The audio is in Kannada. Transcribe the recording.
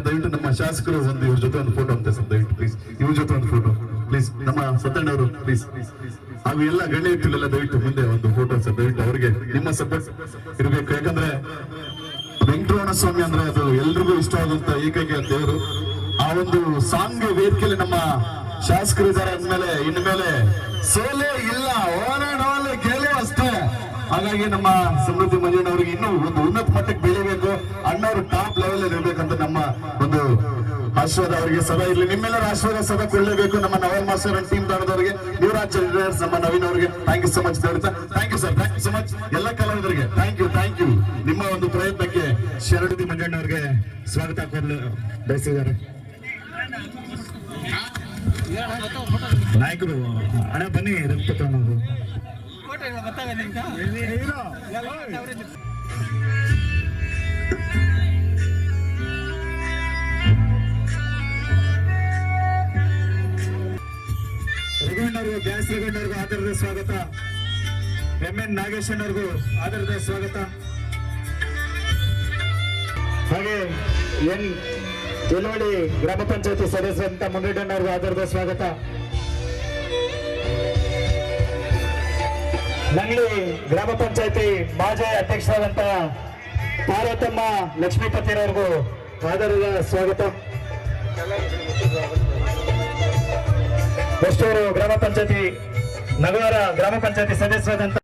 ಸರ್ ದಯವಿಟ್ಟು ನಮ್ಮ ಶಾಸಕರು ಒಂದು ಇವ್ರ ಜೊತೆ ಒಂದು ಫೋಟೋ ಅಂತ ಸರ್ ದಯವಿಟ್ಟು ಪ್ಲೀಸ್ ಇವ್ರ ಜೊತೆ ಒಂದು ಫೋಟೋ ಪ್ಲೀಸ್ ನಮ್ಮ ಸತ್ತಣ್ಣವರು ಪ್ಲೀಸ್ ಹಾಗೂ ಎಲ್ಲ ಗಣ್ಯ ವ್ಯಕ್ತಿಗಳೆಲ್ಲ ದಯವಿಟ್ಟು ಮುಂದೆ ಒಂದು ಫೋಟೋ ಸರ್ ದಯವಿಟ್ಟು ಅವರಿಗೆ ನಿಮ್ಮ ಸಪೋರ್ಟ್ ಇರಬೇಕು. ಯಾಕಂದ್ರೆ ವೆಂಕಟರಮಣ ಸ್ವಾಮಿ ಅಂದ್ರೆ ಅದು ಎಲ್ರಿಗೂ ಇಷ್ಟವಾದಂತ ಏಕೈಕ ದೇವರು. ಆ ಒಂದು ಸಾಂಗ್ ವೇದಿಕೆಯಲ್ಲಿ ನಮ್ಮ ಶಾಸಕರು ಇದ್ದಾರೆ ಅಂದ್ಮೇಲೆ ಇನ್ಮೇಲೆ ಸೋಲೇ ಇಲ್ಲ, ಓನಾಡೋಲೆ ಗೆಲುವು ಅಷ್ಟೇ. ಹಾಗಾಗಿ ನಮ್ಮ ಸಮೃದ್ಧಿ ಮಂಜಣ್ಣವರಿಗೆ ಇನ್ನೂ ಒಂದು ಉನ್ನತ ಮಟ್ಟಕ್ಕೆ ಬೆಳಿಬೇಕು, ಅಣ್ಣವರು ಟಾಪ್ ಲೆವೆಲ್ ಇರಬೇಕಂತ ನಮ್ಮ ಒಂದು ಆಶೀರ್ವಾದ ಅವರಿಗೆ ಸದಾ ಇರಲಿ. ನಿಮ್ಮೆಲ್ಲರ ಆಶೀರ್ವಾದ ಸದಾ ಕೊಳ್ಳೇಬೇಕು. ನಮ್ಮ ನವಲ್ ಮಾಸ್ಟರ್ ಅಂಡ್ ಟೀಮ್ ದಾಡದವರಿಗೆ, ಯುವರಾಜ್ ನಮ್ಮ ನವೀನ್ ಅವರಿಗೆ ಥ್ಯಾಂಕ್ ಯು ಸೊ ಮಚ್ ಹೇಳ್ತಾ thank you sir, thank you so much. ಎಲ್ಲ ಕಲಾವಿದರಿಗೆ ಥ್ಯಾಂಕ್ ಯು. ನಿಮ್ಮ ಒಂದು ಪ್ರಯತ್ನಕ್ಕೆ ಶರಣದಿ ಮಂಜಣ್ಣವ್ರಿಗೆ ಸ್ವಾಗತ ಕೋರಲು ಬಯಸಿದ್ದಾರೆ. ನಾಯಕರು ಹಣ ಬನ್ನಿ ರಕ್ತ ಅನ್ನೋದು ರಘುವಣ್ಣವ್ರಿಗೂ ಗ್ಯಾಸ್ ರಘುವಣ್ಣವ್ರಿಗೂ ಆಧಾರದ ಸ್ವಾಗತ. ಎನ್ ನಾಗೇಶಣ್ಣವ್ರಿಗೂ ಆಧಾರದ ಸ್ವಾಗತ. ಹಾಗೆ ಯಲವಡಿ ಗ್ರಾಮ ಪಂಚಾಯತಿ ಸದಸ್ಯರಂತ ಮುನಿರಣ್ಣವ್ರಿಗೂ ಆಧಾರದ ಸ್ವಾಗತ. ನಂಗ್ಲಿ ಗ್ರಾಮ ಪಂಚಾಯತಿ ಮಾಜಿ ಅಧ್ಯಕ್ಷರಾದಂತಹ ಪಾರ್ವತಮ್ಮ ಲಕ್ಷ್ಮೀಪತಿರವ್ರಿಗೂ ಆಧಾರದ ಸ್ವಾಗತ. ಬೆಸ್ತೂರು ಗ್ರಾಮ ಪಂಚಾಯತಿ ನಗರ ಗ್ರಾಮ ಪಂಚಾಯತಿ ಸದಸ್ಯರಾದಂತಹ